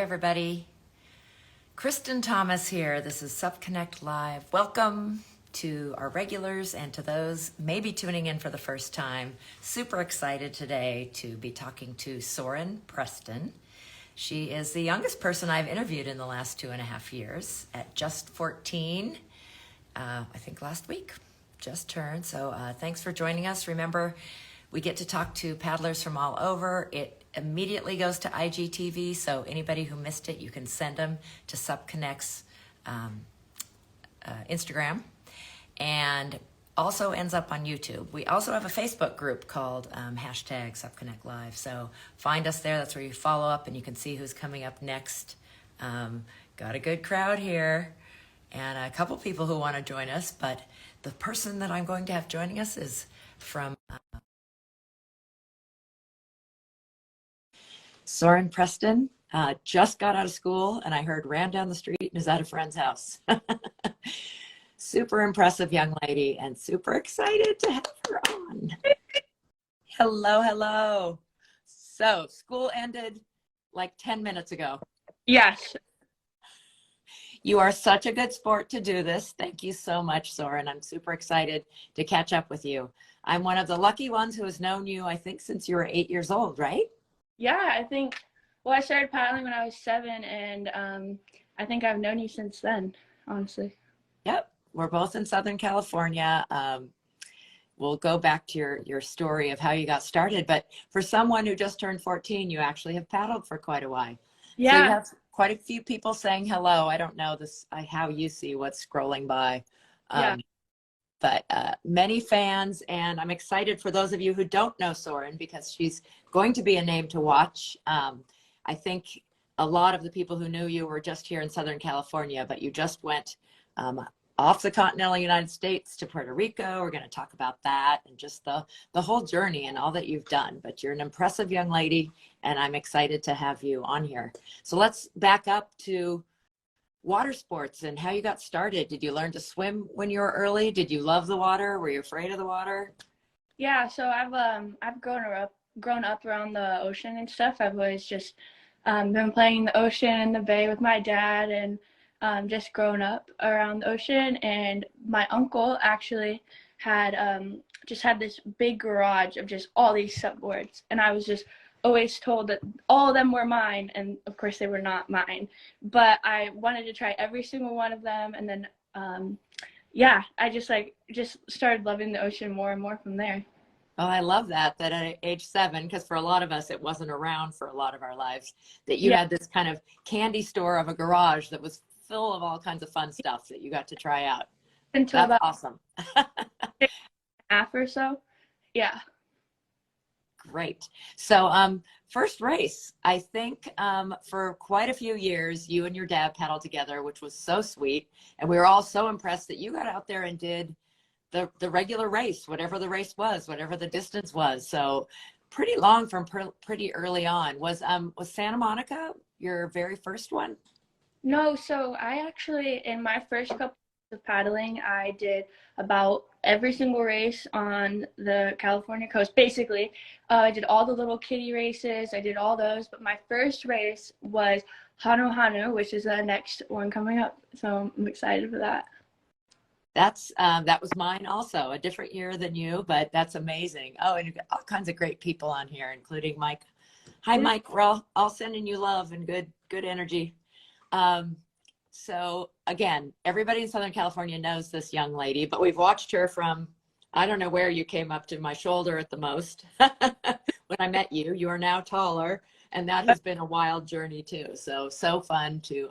everybody. Kristen Thomas here. This is SupConnect Live. Welcome to our regulars and to those maybe tuning in for the first time. Super excited today to be talking to Soryn Preston. She is the youngest person I've interviewed in the last 2.5 years at just 14. I think last week, just turned. So thanks for joining us. Remember, we get to talk to paddlers from all over. It immediately goes to IGTV, so anybody who missed it, you can send them to SupConnect's Instagram, and also ends up on YouTube. We also have a Facebook group called hashtag SupConnect Live, so find us there. That's where you follow up and you can see who's coming up next. Got a good crowd here and a couple people who want to join us, but the person that I'm going to have joining us is from Soryn Preston. Just got out of school and I heard ran down the street and is at a friend's house. Super impressive young lady and super excited to have her on. Hello, hello. So school ended like 10 minutes ago. Yes. You are such a good sport to do this. Thank you so much, Soryn. I'm super excited to catch up with you. I'm one of the lucky ones who has known you, I think, since you were 8 years old, right? Yeah, I started paddling when I was 7, and I think I've known you since then, honestly. Yep. We're both in Southern California. We'll go back to your story of how you got started. But for someone who just turned 14, you actually have paddled for quite a while. Yeah. So you have quite a few people saying hello. I don't know how you see what's scrolling by. Yeah. But many fans, and I'm excited for those of you who don't know Soryn because she's going to be a name to watch. I think a lot of the people who knew you were just here in Southern California, but you just went off the continental United States to Puerto Rico. We're going to talk about that and just the whole journey and all that you've done. But you're an impressive young lady, and I'm excited to have you on here. So let's back up to water sports and how you got started. Did you learn to swim when you were early? Did you love the water? Were you afraid of the water? Yeah, so I've grown up around the ocean and stuff. I've always just been playing in the ocean and the bay with my dad, and just grown up around the ocean. And my uncle actually had just had this big garage of just all these supboards, and I was just always told that all of them were mine, and of course they were not mine, but I wanted to try every single one of them. And then I just started loving the ocean more and more from there. Oh, I love that at age 7, because for a lot of us, it wasn't around for a lot of our lives, that you had this kind of candy store of a garage that was full of all kinds of fun stuff that you got to try out. Until That's about awesome. half or so. Yeah. Great. So first race, I think for quite a few years, you and your dad paddled together, which was so sweet. And we were all so impressed that you got out there and did the regular race, whatever the race was, whatever the distance was. So pretty long from pretty early on. Was Santa Monica your very first one? No, so I actually, in my first couple of paddling, I did about every single race on the California coast. Basically, I did all the little kiddie races. I did all those, but my first race was Hanu Hanu, which is the next one coming up. So I'm excited for that. That was mine also, a different year than you, but that's amazing. Oh, and you've got all kinds of great people on here, including Mike. Hi, Mike. We're all sending you love and good energy. So again, everybody in Southern California knows this young lady, but we've watched her from, I don't know where you came up to my shoulder at the most. When I met you, you are now taller, and that has been a wild journey too. So fun to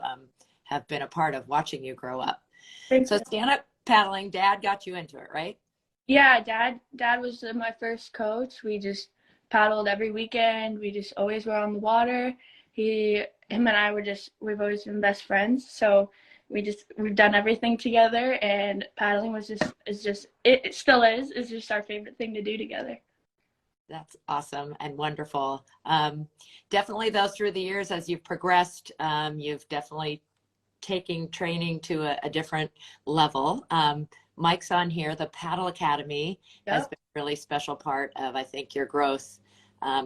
have been a part of watching you grow up. So stand-up paddling, Dad got you into it, right? Yeah, Dad was my first coach. We just paddled every weekend. We just always were on the water. Him and I we've always been best friends. So we've done everything together, and paddling it still is. It's just our favorite thing to do together. That's awesome and wonderful. Definitely though, through the years, as you've progressed, you've definitely taking training to a different level. Mike's on here. The Paddle Academy has been a really special part of, I think, your growth.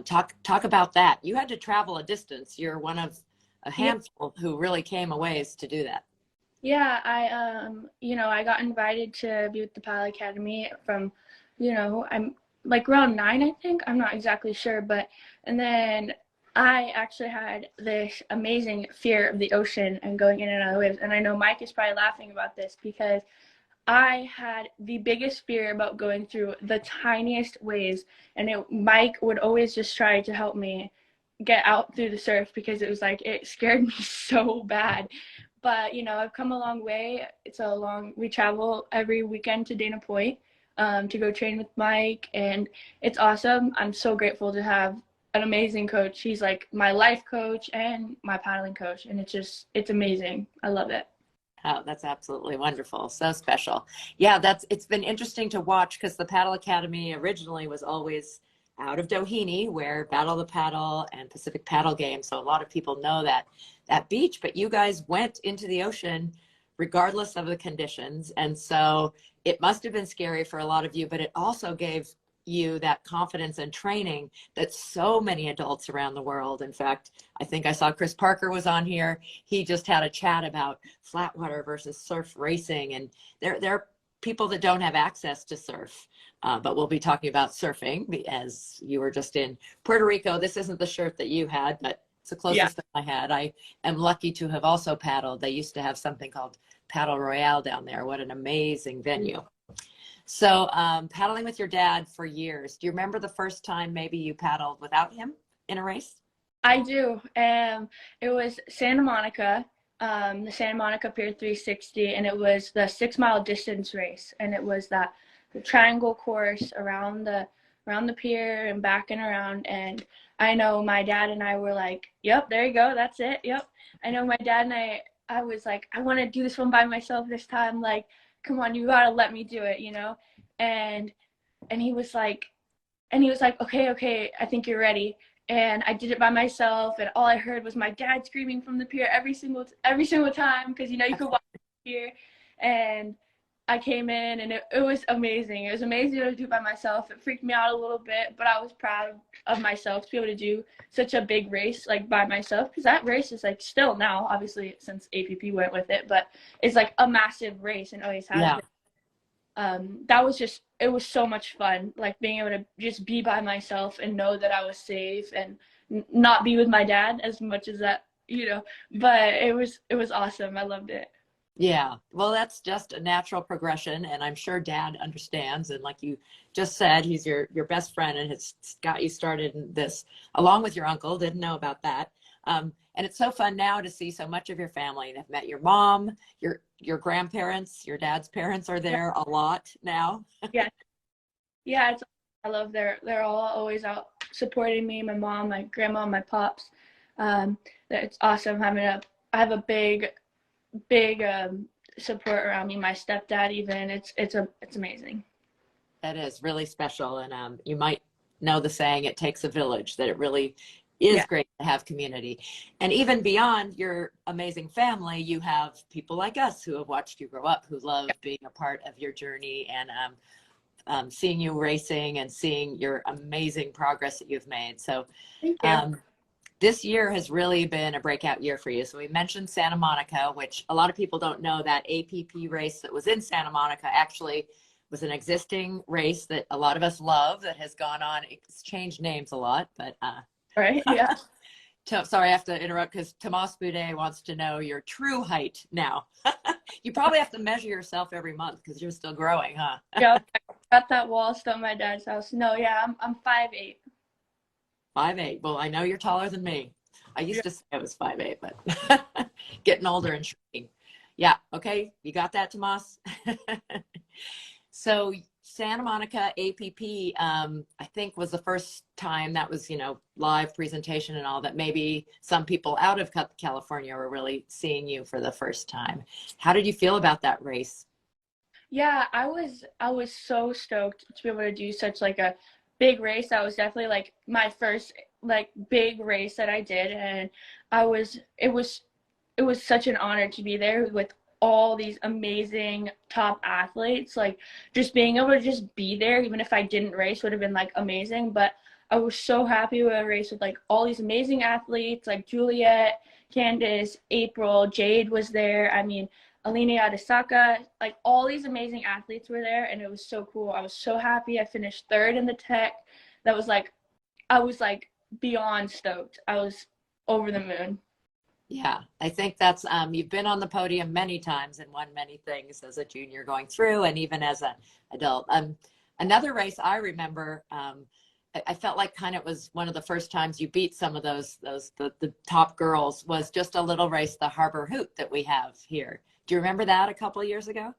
Talk about that. You had to travel a distance. You're one of a Yeah. handful who really came a ways to do that. Yeah, I got invited to be with the Paddle Academy from, I'm like around 9, I think. I'm not exactly sure, and then I actually had this amazing fear of the ocean and going in and out of the waves. And I know Mike is probably laughing about this because I had the biggest fear about going through the tiniest waves, and Mike would always just try to help me get out through the surf because it was like it scared me so bad. But I've come a long way. We travel every weekend to Dana Point to go train with Mike, and it's awesome. I'm so grateful to have an amazing coach. He's like my life coach and my paddling coach, and it's amazing. I love it. Oh, that's absolutely wonderful. So special. Yeah, it's been interesting to watch because the Paddle Academy originally was always out of Doheny, where Battle the Paddle and Pacific Paddle Games. So a lot of people know that beach, but you guys went into the ocean regardless of the conditions. And so it must have been scary for a lot of you, but it also gave you that confidence and training that so many adults around the world. In fact, I think I saw Chris Parker was on here. He just had a chat about flatwater versus surf racing. And there are people that don't have access to surf, but we'll be talking about surfing as you were just in Puerto Rico. This isn't the shirt that you had, but it's the closest thing I had. I am lucky to have also paddled. They used to have something called Paddle Royale down there. What an amazing venue. So paddling with your dad for years. Do you remember the first time maybe you paddled without him in a race? I do. It was Santa Monica, the Santa Monica Pier 360, and it was the 6-mile distance race. And it was the triangle course around the pier and back and around. And I know my dad and I were like, yep, there you go. That's it. Yep. I know my dad and I was like, I want to do this one by myself this time. Like, come on, you got to let me do it, And he was like, okay, I think you're ready. And I did it by myself, and all I heard was my dad screaming from the pier every single time because you could watch the pier. And I came in, and it was amazing. It was amazing to do it by myself. It freaked me out a little bit, but I was proud of myself to be able to do such a big race like by myself, because that race is like still now, obviously since APP went with it, but it's like a massive race and always has been. It was so much fun, like being able to just be by myself and know that I was safe and not be with my dad as much as that, but it was awesome. I loved it. Yeah, well, that's just a natural progression, and I'm sure Dad understands. And like you just said, he's your best friend, and has got you started in this along with your uncle. Didn't know about that. And it's so fun now to see so much of your family. And I've met your mom, your grandparents, your dad's parents are there a lot now. Yeah, I love they're all always out supporting me. My mom, my grandma, my pops. It's awesome having I have a big support around me. My stepdad, even it's amazing. That is really special. And you might know the saying, it takes a village, that it really is great to have community. And even beyond your amazing family, you have people like us who have watched you grow up, who love being a part of your journey and seeing you racing and seeing your amazing progress that you've made. So Thank you. This year has really been a breakout year for you. So we mentioned Santa Monica, which a lot of people don't know. That APP race that was in Santa Monica actually was an existing race that a lot of us love, that has gone on. It's changed names a lot, but Right, yeah. sorry, I have to interrupt because Tomas Boudet wants to know your true height now. You probably have to measure yourself every month because you're still growing, huh? Yeah, I got that wall still at my dad's house. No, yeah, I'm 5'8". 5'8". Well, I know you're taller than me. I used to say I was 5'8", but getting older and shrinking. Yeah. Okay. You got that, Tomas? So Santa Monica APP, I think was the first time that was, live presentation and all that. Maybe some people out of California were really seeing you for the first time. How did you feel about that race? Yeah, I was so stoked to be able to do such like a big race. That was definitely like my first like big race that I did, and it was such an honor to be there with all these amazing top athletes. Like just being able to just be there, even if I didn't race, would have been like amazing. But I was so happy with a race with like all these amazing athletes, like Juliet, Candace, April, Jade was there. I mean, Alina Adesaka, like all these amazing athletes were there, and it was so cool. I was so happy. I finished third in the tech. That was like, I was like beyond stoked. I was over the moon. Yeah, I think that's you've been on the podium many times and won many things as a junior going through, and even as an adult. Another race I remember, I felt like kind of was one of the first times you beat some of the top girls, was just a little race, the Harbor Hoot that we have here. Do you remember that a couple of years ago?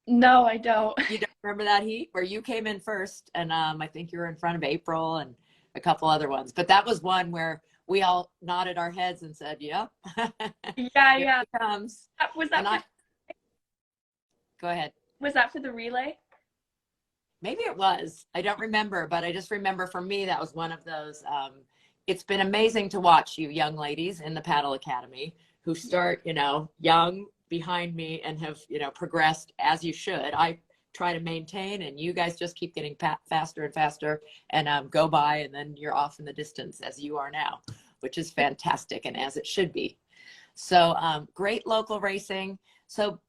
No, I don't. You don't remember that heat where you came in first, and I think you were in front of April and a couple other ones, but that was one where we all nodded our heads and said, "Yep, Yeah, here yeah. it comes." Was that And go ahead. was that for the relay? Maybe it was. I don't remember, but I just remember for me that was one of those. It's been amazing to watch you young ladies in the Paddle Academy who start, young behind me and have, progressed as you should. I try to maintain, and you guys just keep getting faster and faster and go by, and then you're off in the distance as you are now, which is fantastic, and as it should be. So great local racing. So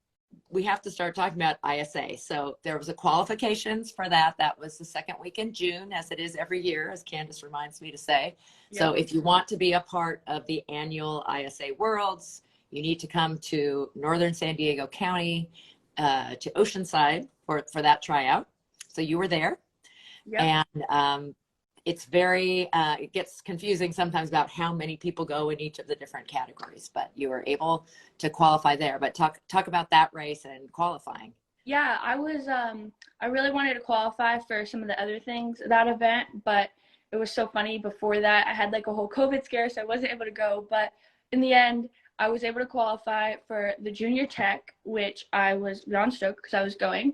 we have to start talking about ISA. So there was a qualifications for that. That was the second week in June, as it is every year, as Candace reminds me to say. Yep. So if you want to be a part of the annual ISA Worlds, you need to come to Northern San Diego County, to Oceanside for that tryout. So you were there. Yep. And it's very, it gets confusing sometimes about how many people go in each of the different categories, but you were able to qualify there. But talk about that race and qualifying. Yeah, I was, I really wanted to qualify for some of the other things that event, but it was so funny. Before that, I had like a whole COVID scare, so I wasn't able to go. But in the end, I was able to qualify for the junior tech, which I was beyond stoked because I was going.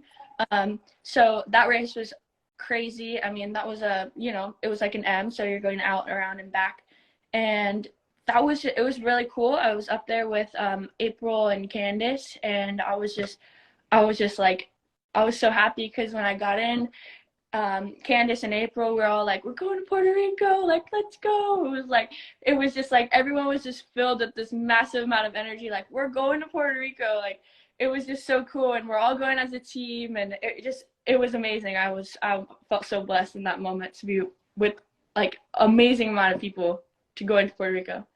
So that race was crazy. I mean, that was it was like an M, so you're going out, around, and back. And it was really cool. I was up there with April and Candace, and I was just like, I was so happy because when I got in, Candace and April were all like, "We're going to Puerto Rico, like, let's go." It was just like everyone was just filled with this massive amount of energy, like, we're going to Puerto Rico. Like, it was just so cool, and we're all going as a team, and it was amazing. I felt so blessed in that moment to be with like amazing amount of people to go into Puerto Rico.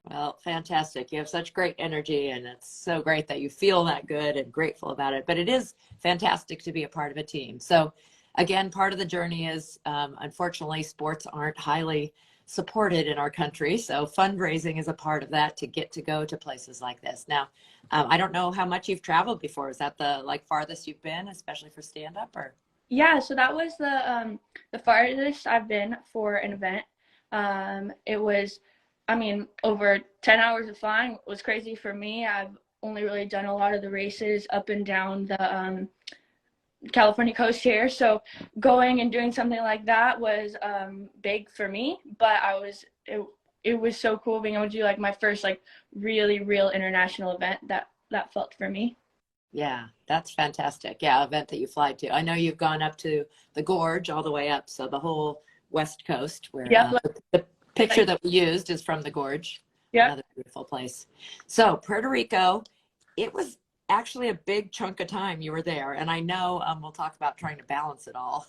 Well, fantastic. You have such great energy, and it's so great that you feel that good and grateful about it. But it is fantastic to be a part of a team. So again, part of the journey is, unfortunately, sports aren't highly supported in our country. So fundraising is a part of that to get to go to places like this. Now, I don't know how much you've traveled before. Is that the farthest you've been, especially for stand-up, or? Yeah, so that was the farthest I've been for an event. It was, I mean, over 10 hours of flying was crazy for me. I've only really done a lot of the races up and down the California coast here, so going and doing something like that was big for me. But it was so cool being able to do like my first like really real international event. That felt for me. Yeah, that's fantastic. Yeah, event that you fly to. I know you've gone up to the gorge all the way up, so the whole west coast where the picture that we used is from the gorge. Yeah, another beautiful place. So Puerto Rico, it was actually a big chunk of time you were there, and I know we'll talk about trying to balance it all.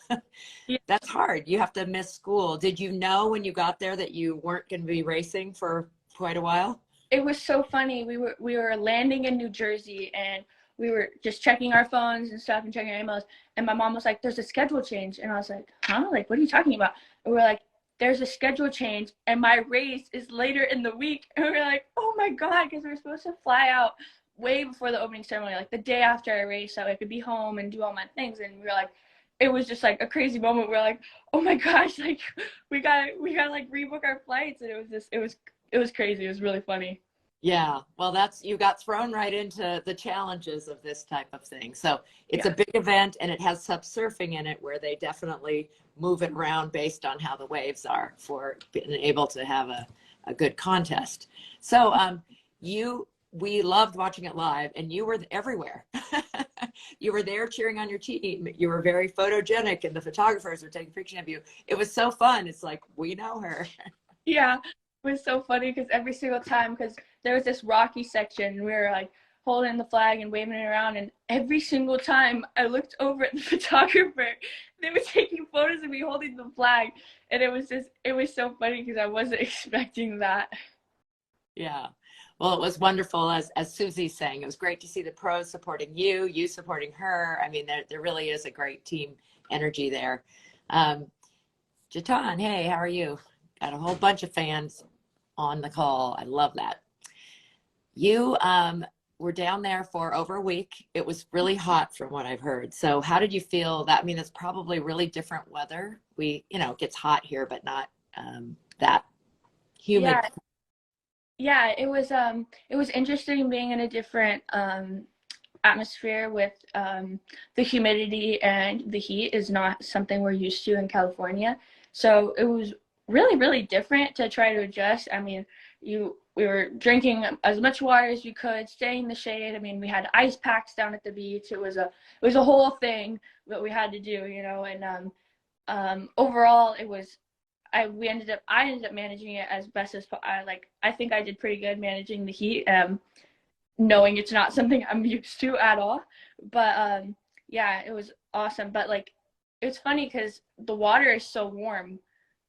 Yeah. That's hard. You have to miss school. Did you know when you got there that you weren't going to be racing for quite a while? It was so funny. We were landing in New Jersey, and we were just checking our phones and stuff and checking our emails, and my mom was like, "There's a schedule change," and I was like, "Huh? Like, what are you talking about?" And we're like, "There's a schedule change, and my race is later in the week." And we were like, "Oh my God," because we were supposed to fly out way before the opening ceremony, like the day after I raced, so I could be home and do all my things. And we were like, it was just like a crazy moment. We're like, "Oh my gosh, like we gotta like rebook our flights," and it was crazy. It was really funny. Yeah, well, you got thrown right into the challenges of this type of thing. So it's a big event, and it has subsurfing in it, where they definitely move it around based on how the waves are for being able to have a good contest. So we loved watching it live, and you were everywhere. You were there cheering on your team. You were very photogenic, and the photographers were taking pictures of you. It was so fun. It's like, we know her. Yeah, it was so funny because every single time, because there was this rocky section, and we were like holding the flag and waving it around, and every single time I looked over at the photographer, they were taking photos of me holding the flag, and it was so funny because I wasn't expecting that. Yeah. Well, it was wonderful, as Susie's saying. It was great to see the pros supporting you, you supporting her. I mean, there really is a great team energy there. Jatan, hey, how are you? Got a whole bunch of fans on the call. I love that. You were down there for over a week. It was really hot from what I've heard. So how did you feel that? I mean, it's probably really different weather. It gets hot here, but not that humid. Yeah, it was interesting being in a different atmosphere with the humidity, and the heat is not something we're used to in California. So it was really, really different to try to adjust. I mean, we were drinking as much water as we could, staying in the shade. I mean, we had ice packs down at the beach. It was a whole thing that we had to do, and overall it was I ended up managing it as best as I think I did pretty good managing the heat, knowing it's not something I'm used to at all. But yeah, it was awesome. But like, it's funny because the water is so warm,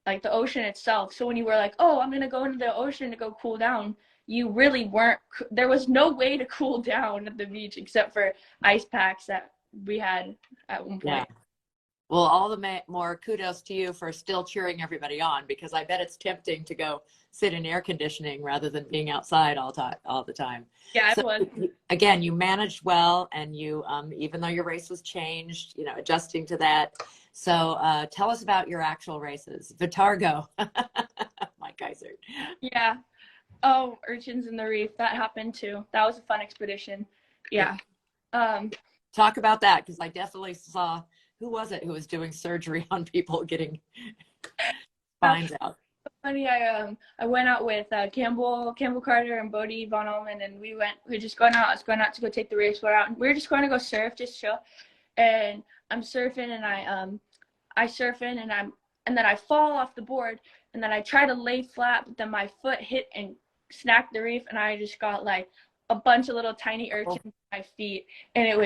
like the ocean itself. So when you were like, oh, I'm gonna go into the ocean to go cool down, you really weren't. There was no way to cool down at the beach except for ice packs that we had at one point. Yeah. Well, all the more kudos to you for still cheering everybody on, because I bet it's tempting to go sit in air conditioning rather than being outside all the time. Yeah, so, it was. Again, you managed well, and you, even though your race was changed, adjusting to that. So tell us about your actual races. Vitargo, Mike Kaiser. Yeah. Oh, urchins in the reef. That happened too. That was a fun expedition. Yeah. Talk about that, because I definitely saw, who was it who was doing surgery on people getting spines out? Funny, I went out with Campbell Carter and Bodie Von Allman, and we were just going out. I was going out to go take the race out, and we were just going to go surf, just chill. And I'm surfing, and I surf in, and then I fall off the board, and then I try to lay flat, but then my foot hit and snapped the reef, and I just got like a bunch of little tiny urchins on my feet, and it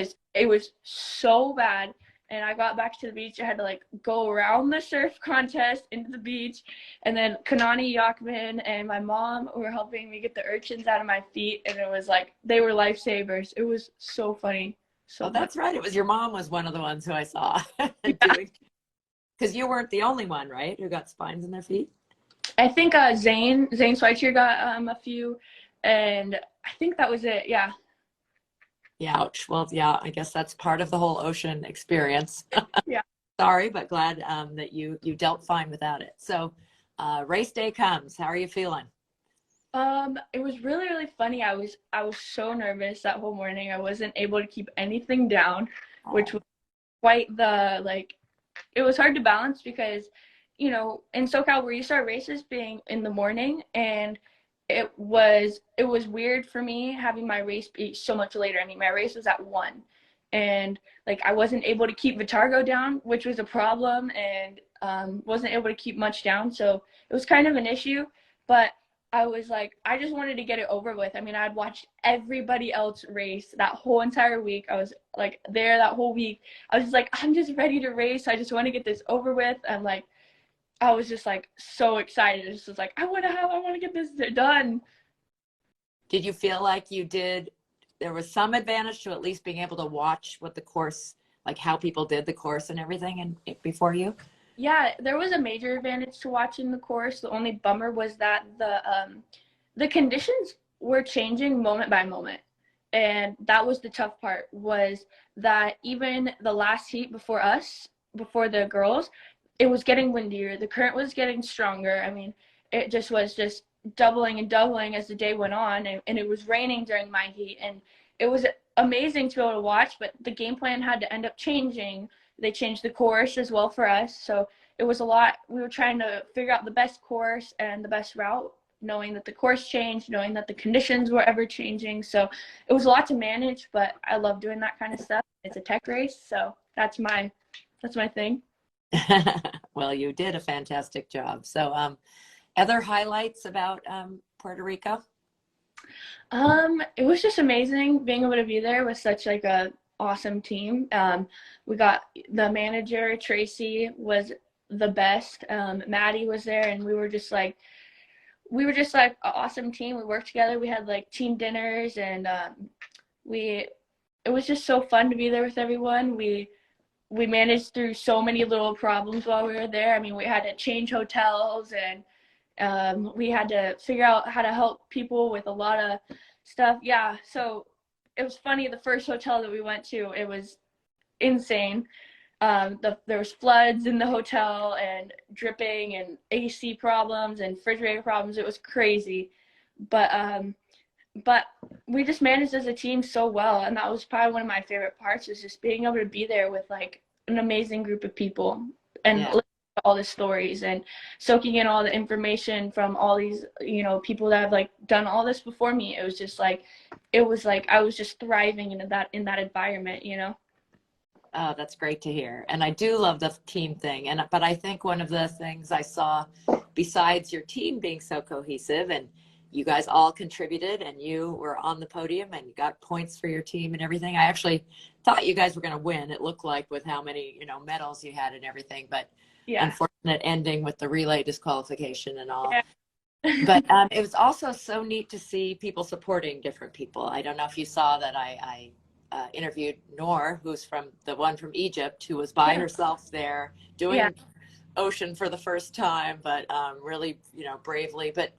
was so bad. And I got back to the beach. I had to like go around the surf contest into the beach, and then Kanani Yachman and my mom were helping me get the urchins out of my feet, and it was like they were lifesavers. It was so funny. So that's right. It was your mom was one of the ones who I saw yeah. Because you weren't the only one, right, who got spines in their feet? I think Zane Schweitzer got a few, and I think that was it. Yeah. Yeah, ouch. Well, yeah, I guess that's part of the whole ocean experience. Yeah. Sorry, but glad that you dealt fine without it. So race day comes. How are you feeling? It was really, really funny. I was so nervous that whole morning. I wasn't able to keep anything down, which was quite it was hard to balance because, in SoCal we're used to our races being in the morning, and it was weird for me having my race be so much later. I mean, my race was at 1, and I wasn't able to keep Vitargo down, which was a problem, and wasn't able to keep much down. So it was kind of an issue, but I was like, I just wanted to get it over with. I mean, I'd watched everybody else race that whole entire week. I was there that whole week. I was just like, I'm just ready to race. I just want to get this over with. And I was just so excited. It was like, I want to get this done. Did you feel like there was some advantage to at least being able to watch what the course, how people did the course and everything before you? Yeah, there was a major advantage to watching the course. The only bummer was that the conditions were changing moment by moment. And that was the tough part, was that even the last heat before the girls, it was getting windier. The current was getting stronger. I mean, it just was doubling and doubling as the day went on. And it was raining during my heat. And it was amazing to be able to watch, but the game plan had to end up changing. They changed the course as well for us. So it was a lot. We were trying to figure out the best course and the best route knowing that the course changed, knowing that the conditions were ever changing. So it was a lot to manage, but I love doing that kind of stuff. It's a tech race, so that's my thing. Well, you did a fantastic job. So, other highlights about Puerto Rico? It was just amazing being able to be there with such like a awesome team. We got the manager, Tracy, was the best. Maddie was there, and we were just like an awesome team. We worked together. We had like team dinners, and we it was just so fun to be there with everyone. We managed through so many little problems while we were there. I mean, we had to change hotels, and we had to figure out how to help people with a lot of stuff. Yeah, so it was funny. The first hotel that we went to, it was insane. There was floods in the hotel and dripping and AC problems and refrigerator problems. It was crazy, but we just managed as a team so well, and that was probably one of my favorite parts, is just being able to be there with like an amazing group of people and Yeah. listening to all the stories and soaking in all the information from all these people that have like done all this before me. It was like I was just thriving in that environment. Oh, that's great to hear. And I do love the team thing. But I think one of the things I saw, besides your team being so cohesive, and you guys all contributed and you were on the podium and you got points for your team and everything. I actually thought you guys were going to win. It looked like, with how many, medals you had and everything, but Yeah. unfortunate ending with the relay disqualification and all. Yeah. But it was also so neat to see people supporting different people. I don't know if you saw that I interviewed Noor, who's the one from Egypt, who was by herself there doing ocean for the first time, but really, bravely. But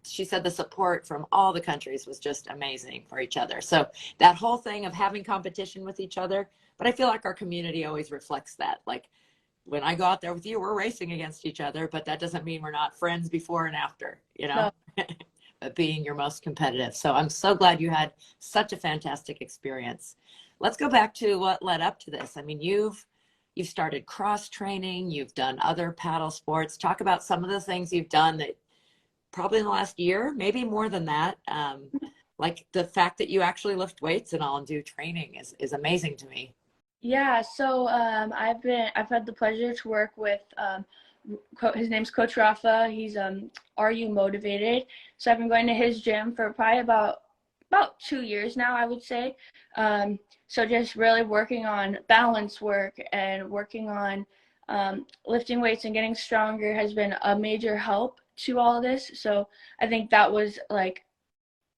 she said the support from all the countries was just amazing for each other. So that whole thing of having competition with each other, but I feel like our community always reflects that. Like, when I go out there with you, we're racing against each other, but that doesn't mean we're not friends before and after, No. but being your most competitive. So I'm so glad you had such a fantastic experience. Let's go back to what led up to this. I mean, you've started cross training, you've done other paddle sports. Talk about some of the things you've done that probably in the last year, maybe more than that. Like the fact that you actually lift weights and all and do training is amazing to me. Yeah, so I've had the pleasure to work with his name's Coach Rafa. He's Are You Motivated? So I've been going to his gym for probably about 2 years now, I would say. So just really working on balance work and working on lifting weights and getting stronger has been a major help to all of this. So I think that was like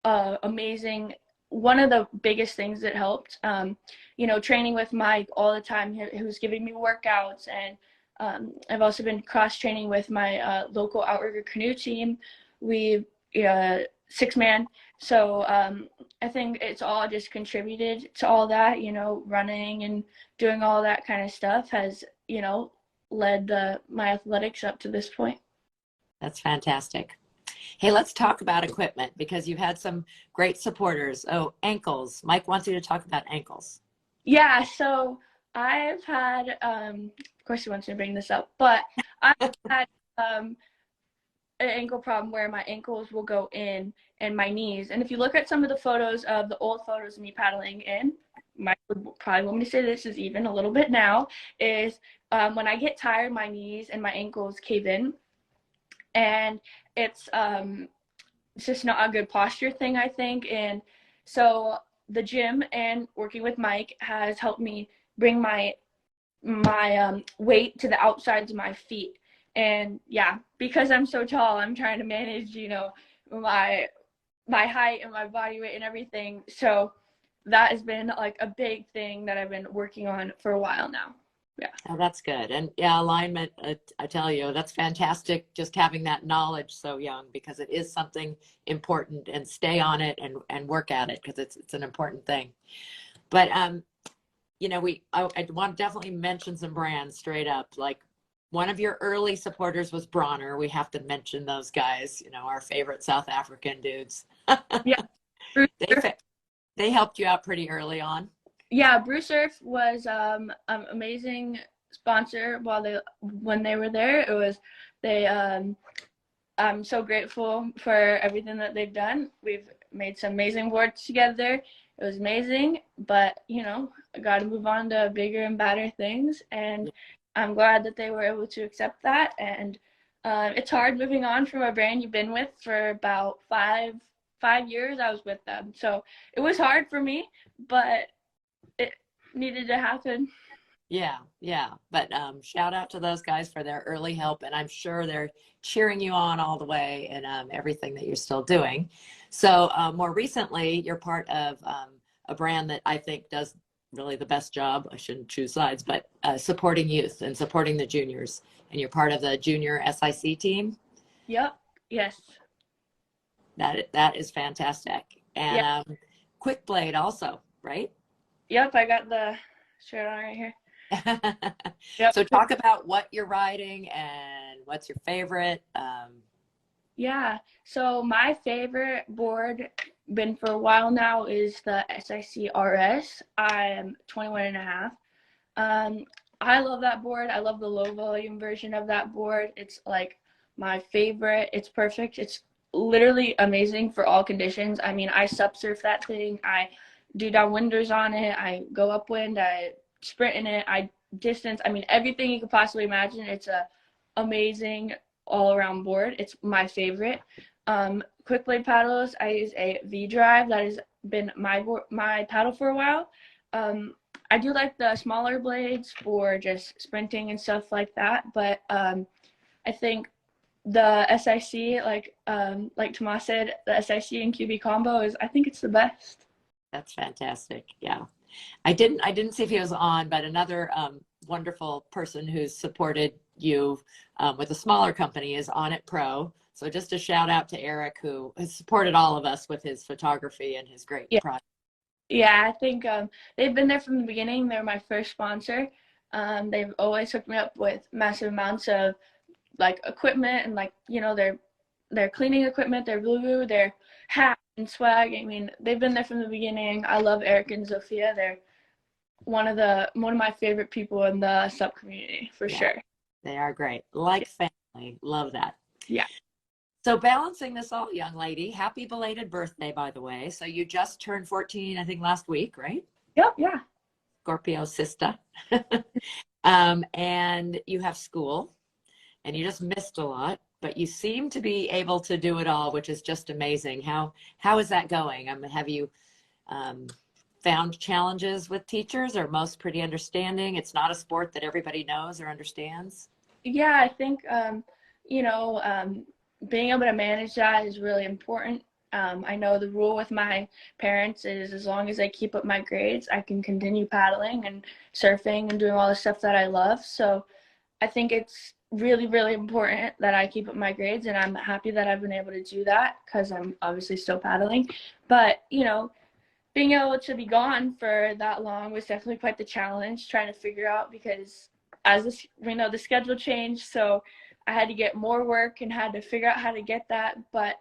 amazing. One of the biggest things that helped, training with Mike all the time, who's giving me workouts, and I've also been cross training with my local outrigger canoe team. We 6-man. So I think it's all just contributed to all that. Running and doing all that kind of stuff has led my athletics up to this point. That's fantastic. Hey, let's talk about equipment, because you've had some great supporters. Oh, ankles. Mike wants you to talk about ankles. Yeah, so I've had, of course he wants me to bring this up, but I've had an ankle problem where my ankles will go in and my knees. And if you look at some of the photos of the old photos of me paddling in, Mike would probably want me to say this is even a little bit now, is when I get tired, my knees and my ankles cave in. And it's just not a good posture thing, I think. And so the gym and working with Mike has helped me bring my weight to the outsides of my feet. And yeah, because I'm so tall, I'm trying to manage, my height and my body weight and everything. So that has been like a big thing that I've been working on for a while now. Yeah. Oh, that's good. And yeah, alignment, I tell you, that's fantastic. Just having that knowledge so young, because it is something important, and stay on it and work at it, because it's an important thing. But, I want to definitely mention some brands straight up. Like, one of your early supporters was Bronner. We have to mention those guys, our favorite South African dudes. Yeah. They helped you out pretty early on. Yeah, Brew Surf was an amazing sponsor when they were there. It was I'm so grateful for everything that they've done. We've made some amazing boards together. It was amazing, but I got to move on to bigger and better things, and I'm glad that they were able to accept that. And it's hard moving on from a brand you've been with for about five years. I was with them, so it was hard for me, but it needed to happen. Yeah, yeah. But shout out to those guys for their early help, and I'm sure they're cheering you on all the way in everything that you're still doing. So more recently, you're part of a brand that I think does really the best job. I shouldn't choose sides, but supporting youth and supporting the juniors. And you're part of the junior SIC team. Yep. Yes. That is fantastic. And Yep. Quick Blade also, right? Yep. I got the shirt on right here. Yep. So talk about what you're riding and what's your favorite. Yeah. So my favorite board, been for a while now, is the SIC RS. I'm 21 and a half. I love that board. I love the low volume version of that board. It's like my favorite. It's perfect. It's literally amazing for all conditions. I mean, I subsurf that thing. I do downwinders on it. I go upwind. I sprint in it. I distance. I mean, everything you could possibly imagine. It's a amazing all around board. It's my favorite. Quick blade paddles, I use a V drive. That has been my paddle for a while. I do like the smaller blades for just sprinting and stuff like that, but I think the SIC, like Tomas said, the SIC and QB combo I think it's the best. That's fantastic. Yeah. I didn't see if he was on, but another wonderful person who's supported you with a smaller company is On It Pro. So just a shout out to Eric, who has supported all of us with his photography and his great project. Yeah, I think they've been there from the beginning. They're my first sponsor. They've always hooked me up with massive amounts of like equipment and their cleaning equipment, their blue, their hat and swag. I mean, they've been there from the beginning. I love Eric and Zofia. They're one of my favorite people in the sub community for sure. They are great. Like family. Love that. Yeah. So balancing this all, young lady, happy belated birthday, by the way. So you just turned 14, I think, last week, right? Yep. Yeah. Scorpio sister. And you have school, and you just missed a lot, but you seem to be able to do it all, which is just amazing. How is that going? Have you found challenges with teachers, or most pretty understanding? It's not a sport that everybody knows or understands. Yeah, I think being able to manage that is really important. I know the rule with my parents is as long as I keep up my grades, I can continue paddling and surfing and doing all the stuff that I love. So I think it's really, really important that I keep up my grades, and I'm happy that I've been able to do that because I'm obviously still paddling. But, being able to be gone for that long was definitely quite the challenge, trying to figure out, because the schedule changed, so I had to get more work and had to figure out how to get that. But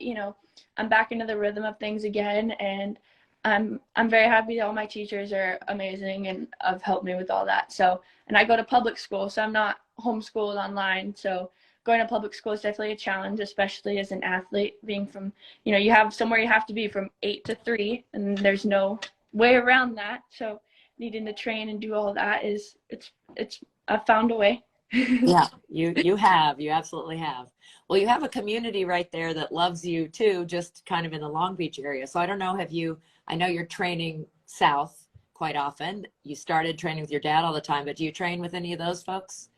I'm back into the rhythm of things again, and I'm very happy that all my teachers are amazing and have helped me with all that. So, and I go to public school, so I'm not homeschooled online. So going to public school is definitely a challenge, especially as an athlete, being from, you have somewhere you have to be from 8 to 3, and there's no way around that. So needing to train and do all that I've found a way. Yeah, you absolutely have. Well, you have a community right there that loves you too, just kind of in the Long Beach area. So I don't know, I know you're training south quite often. You started training with your dad all the time, but do you train with any of those folks?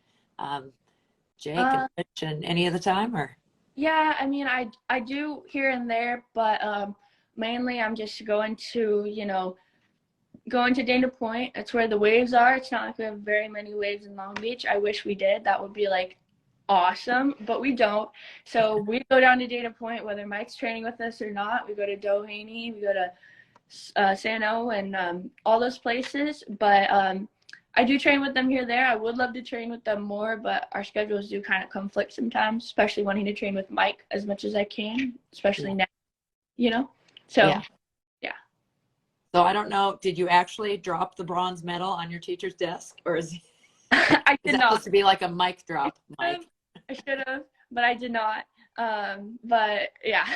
Jake and Rich and any of the time, or? Yeah, I mean, I do here and there, but mainly I'm just going to Dana Point. That's where the waves are. It's not like we have very many waves in Long Beach. I wish we did. That would be like awesome, but we don't. So we go down to Dana Point, whether Mike's training with us or not. We go to Doheny, we go to Sano, and all those places. But I do train with them here and there. I would love to train with them more, but our schedules do kind of conflict sometimes, especially wanting to train with Mike as much as I can, especially now, So, yeah. So I don't know, did you actually drop the bronze medal on your teacher's desk, or is I did not. Supposed to be like a mic drop, Mike? I should have, but I did not. But yeah.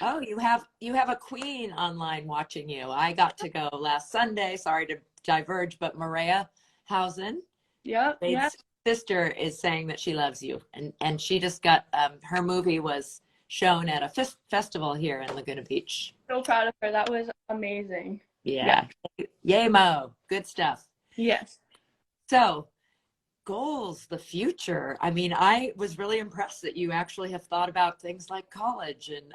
Oh, you have a queen online watching you. I got to go last Sunday. Sorry to diverge, but Maria Hausen, Yep. Yep. Wade's sister, is saying that she loves you, and she just got her movie was shown at a festival here in Laguna Beach. So proud of her. That was amazing. Yeah. Yeah, yay Mo, good stuff. Yes. So goals, the future. I mean, I was really impressed that you actually have thought about things like college and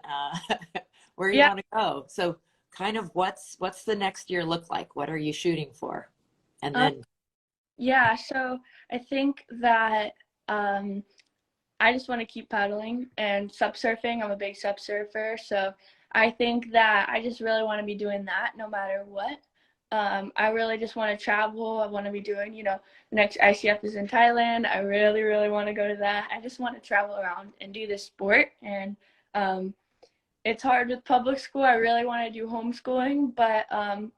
where you Yeah. want to go. So kind of what's the next year look like? What are you shooting for? And then Yeah. So I think that I just want to keep paddling and sup surfing. I'm a big sup surfer, so I think that I just really want to be doing that no matter what. I really just want to travel. I want to be doing, the next ICF is in Thailand. I really, really want to go to that. I just want to travel around and do this sport. And it's hard with public school. I really want to do homeschooling, but I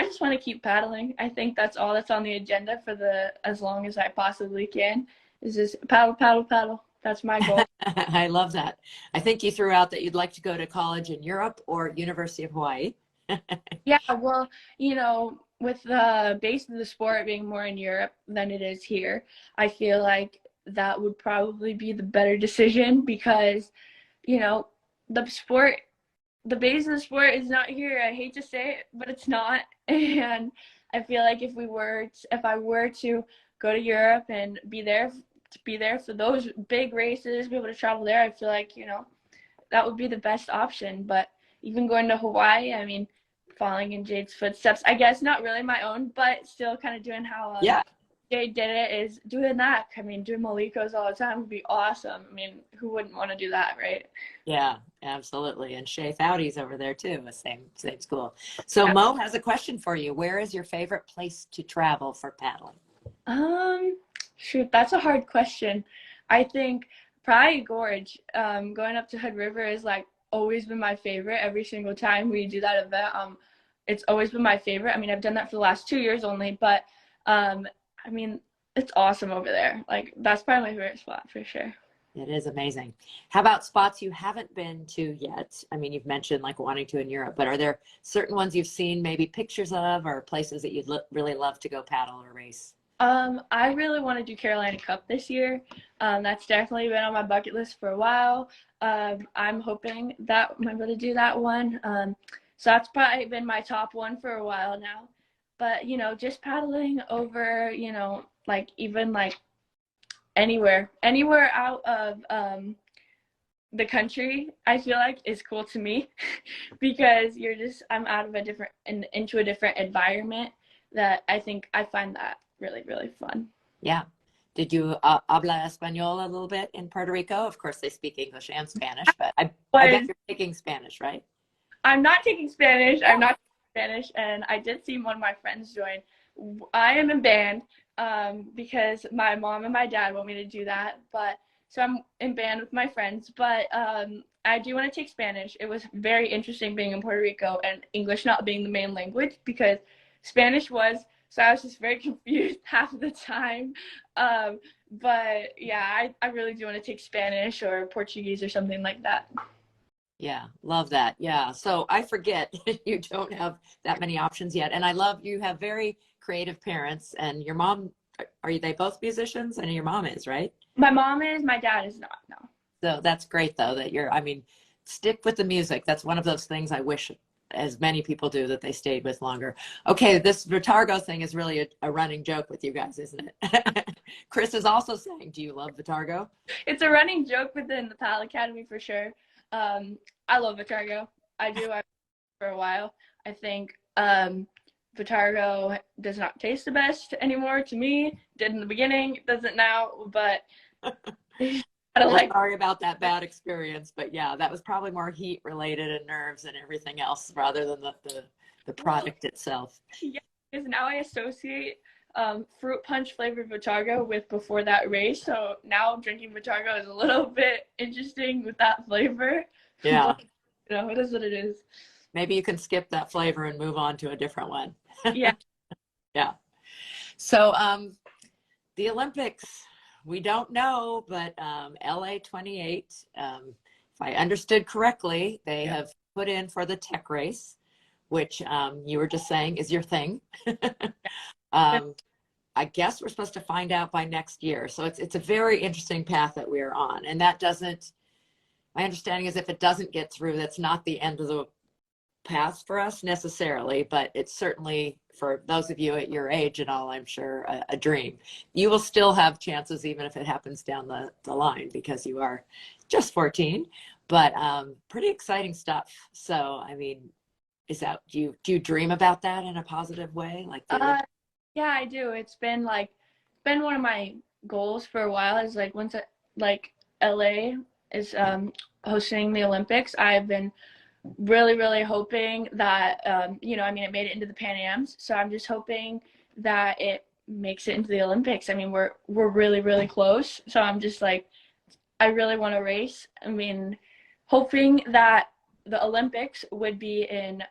just want to keep paddling. I think that's all that's on the agenda for as long as I possibly can. Is just paddle, paddle, paddle. That's my goal. I love that. I think you threw out that you'd like to go to college in Europe or University of Hawaii. Yeah, well, with the base of the sport being more in Europe than it is here, I feel like that would probably be the better decision because, the sport, the base of the sport is not here. I hate to say it, but it's not. And I feel like if I were to go to Europe and be there for those big races, be able to travel there, I feel like, that would be the best option. But even going to Hawaii, I mean, following in Jade's footsteps, I guess not really my own, but still kind of doing how Yeah. Jade did it, is doing that. I mean, doing Malikos all the time would be awesome. I mean, who wouldn't want to do that, right? Yeah, absolutely. And Shay Foudy's over there too, the same school. So Yeah. Mo has a question for you. Where is your favorite place to travel for paddling? Shoot, that's a hard question. I think probably Gorge. Going up to Hood River is like always been my favorite. Every single time we do that event, it's always been my favorite. I mean, I've done that for the last 2 years only, but I mean, it's awesome over there. Like that's probably my favorite spot for sure. It is amazing. How about spots you haven't been to yet? I mean, you've mentioned like wanting to in Europe, but are there certain ones you've seen maybe pictures of or places that you'd really love to go paddle or race? I really want to do Carolina Cup this year. That's definitely been on my bucket list for a while. I'm hoping that I'm able to do that one. So that's probably been my top one for a while now. But, just paddling over, like even like anywhere out of the country, I feel like is cool to me because I'm out of into a different environment that I think I find that really, really fun. Yeah. Did you habla español a little bit in Puerto Rico? Of course, they speak English and Spanish, but I bet you're taking Spanish, right? I'm not taking Spanish. I'm not taking Spanish, and I did see one of my friends join. I am in band because my mom and my dad want me to do that, but so I'm in band with my friends, but I do want to take Spanish. It was very interesting being in Puerto Rico and English not being the main language because Spanish was. So I was just very confused half of the time. But yeah, I really do want to take Spanish or Portuguese or something like that. Yeah, love that. Yeah. So I forget you don't have that many options yet. And I love you have very creative parents and your mom, they both musicians? I know your mom is, right? My mom is, my dad is not, no. So that's great though that stick with the music. That's one of those things I wish as many people do that they stayed with longer. Okay, this Vitargo thing is really a running joke with you guys, isn't it? Chris is also saying, do you love Vitargo? It's a running joke within the Paddle Academy for sure. I love Vitargo. I do. For a while. I think Vitargo does not taste the best anymore to me. Did in the beginning, doesn't now, but sorry about that bad experience, but yeah, that was probably more heat related and nerves and everything else rather than the product itself. Yeah, because now I associate fruit punch flavored Vitargo with before that race, so now drinking Vitargo is a little bit interesting with that flavor. Yeah. But, it is what it is. Maybe you can skip that flavor and move on to a different one. Yeah. Yeah. So the Olympics, we don't know, but LA 28, if I understood correctly, they have put in for the tech race, which you were just saying is your thing. I guess we're supposed to find out by next year. So it's a very interesting path that we're on. And that doesn't, my understanding is if it doesn't get through, that's not the end of the path for us necessarily, but it's certainly for those of you at your age and all, I'm sure a dream. You will still have chances even if it happens down the line because you are just 14, but pretty exciting stuff. So, I mean, is that, do you dream about that in a positive way? Like yeah, I do. It's been one of my goals for a while is like once LA is hosting the Olympics, I've been really hoping that you know, I mean, it made it into the Pan Ams, so I'm just hoping that it makes it into the Olympics. I mean, we're really close, so I'm just like, I really want to race. I mean, hoping that the Olympics would be in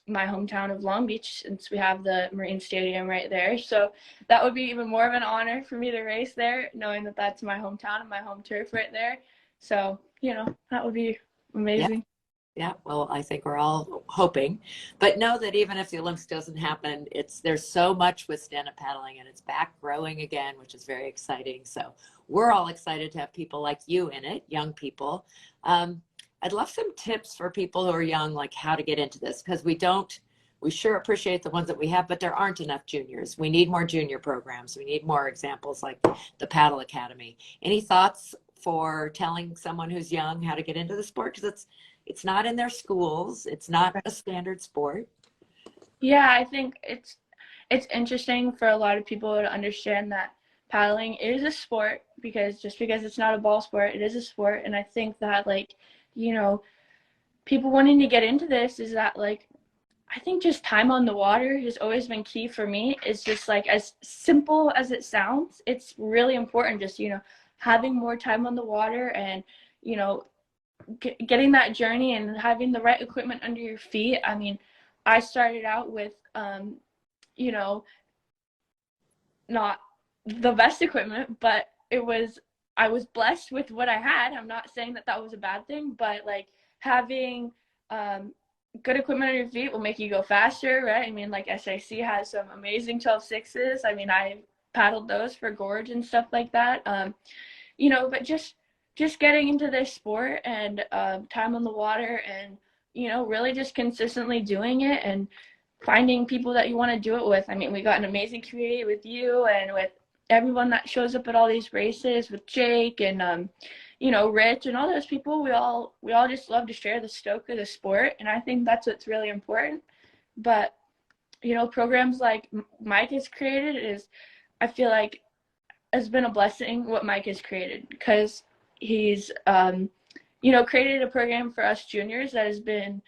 my hometown of Long Beach, since we have the Marine Stadium right there. So that would be even more of an honor for me to race there, knowing that that's my hometown and my home turf right there. So, you know, that would be amazing. Yeah, well, I think we're all hoping, but know that even if the Olympics doesn't happen, there's so much with stand-up paddling and it's back growing again, which is very exciting. So we're all excited to have people like you in it, young people. I'd love some tips for people who are young, like how to get into this, because we sure appreciate the ones that we have, but there aren't enough juniors. We need more junior programs. We need more examples like the Paddle Academy. Any thoughts for telling someone who's young how to get into the sport? Because it's not in their schools. It's not a standard sport. Yeah, I think it's interesting for a lot of people to understand that paddling is a sport, because just because it's not a ball sport, it is a sport. And I think that, like, you know, people wanting to get into this is that, like, I think just time on the water has always been key for me. It's just like, as simple as it sounds, it's really important. Just, you know, having more time on the water and, you know, getting that journey and having the right equipment under your feet. I mean, I started out with, you know, not the best equipment, but I was blessed with what I had. I'm not saying that that was a bad thing, but like having good equipment on your feet will make you go faster, right? I mean, like SIC has some amazing 12.6s. I mean, I paddled those for gorge and stuff like that. You know, but just getting into this sport and time on the water and, you know, really just consistently doing it and finding people that you want to do it with. I mean, we got an amazing community with you and with everyone that shows up at all these races, with Jake and you know, Rich and all those people. We all just love to share the stoke of the sport, and I think that's what's really important. But, you know, programs like Mike has created I feel like has been a blessing what Mike has created, because he's you know, created a program for us juniors that has been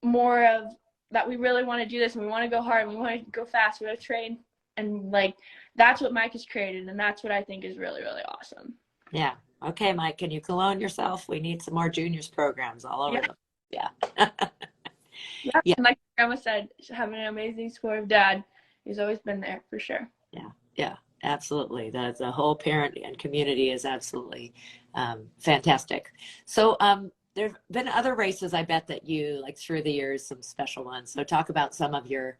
more of that we really want to do this and we want to go hard and we want to go fast, we want to train, and like that's what Mike has created, and that's what I think is really awesome. Yeah. Okay, Mike, can you cologne yourself? We need some more juniors programs all over them. Yeah. Yeah. And like Grandma said, having an amazing supportive dad. He's always been there for sure. Yeah, absolutely. The whole parent and community is absolutely fantastic. So there have been other races, I bet, that you like through the years, some special ones. So talk about some of your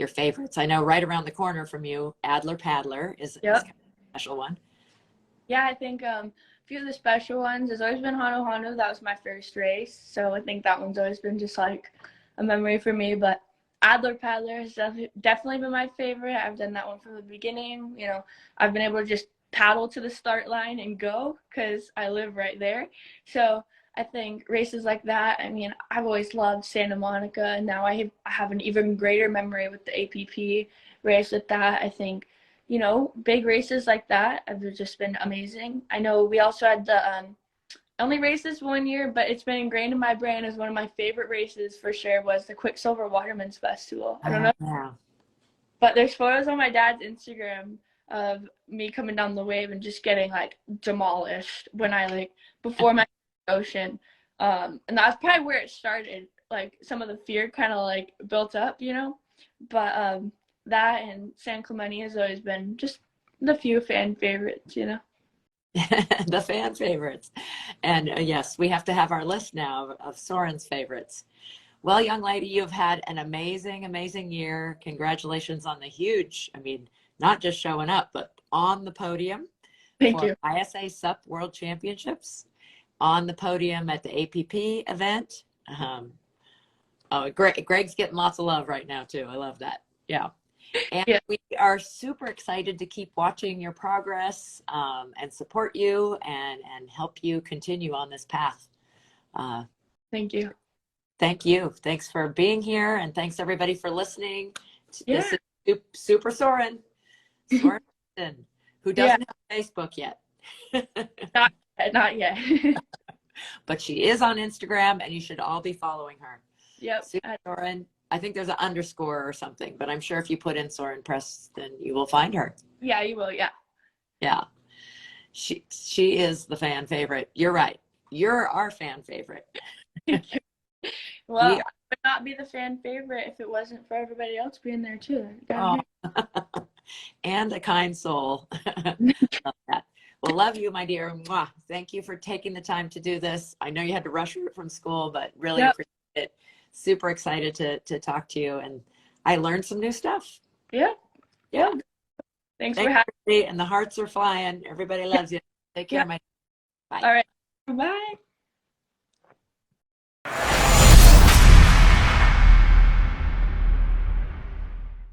favorites. I know right around the corner from you, Adler Paddler is kind of a special one. Yeah, I think a few of the special ones has always been Hano Hano. That was my first race, so I think that one's always been just like a memory for me. But Adler Paddler has definitely been my favorite. I've done that one from the beginning. You know, I've been able to just paddle to the start line and go because I live right there. So I think races like that, I mean, I've always loved Santa Monica, and now I have an even greater memory with the APP race with that. I think, you know, big races like that have just been amazing. I know we also had the only races one year, but it's been ingrained in my brain as one of my favorite races for sure, was the Quicksilver Waterman's Festival. I don't know. Yeah. But there's photos on my dad's Instagram of me coming down the wave and just getting like demolished when I like before my ocean. And that's probably where it started. Like some of the fear kind of like built up, you know. But that and San Clemente has always been just the few fan favorites, you know. The fan favorites. And yes, we have to have our list now of Soryn's favorites. Well, young lady, you've had an amazing, amazing year. Congratulations on the huge, I mean, not just showing up, but on the podium Thank for you. ISA SUP World Championships, on the podium at the APP event. Greg's getting lots of love right now, too. I love that. Yeah. And Yeah. we are super excited to keep watching your progress and support you and help you continue on this path. Thank you. Thank you. Thanks for being here, and thanks everybody for listening. Yeah. This is Super Soryn Preston, who doesn't have Facebook yet. Not yet. But she is on Instagram, and you should all be following her. Yep. Super Soryn. I think there's an underscore or something, but I'm sure if you put in Soryn Preston, you will find her. Yeah, you will. Yeah. Yeah. She is the fan favorite. You're right. You're our fan favorite. Well, I would not be the fan favorite if it wasn't for everybody else being there too. And a kind soul. Love that. Well, love you, my dear. Mwah. Thank you for taking the time to do this. I know you had to rush from school, but really appreciate it. Super excited to talk to you, and I learned some new stuff. Yeah. Thanks for having me. And the hearts are flying. Everybody loves you. Take care, my. Bye. All right. Bye.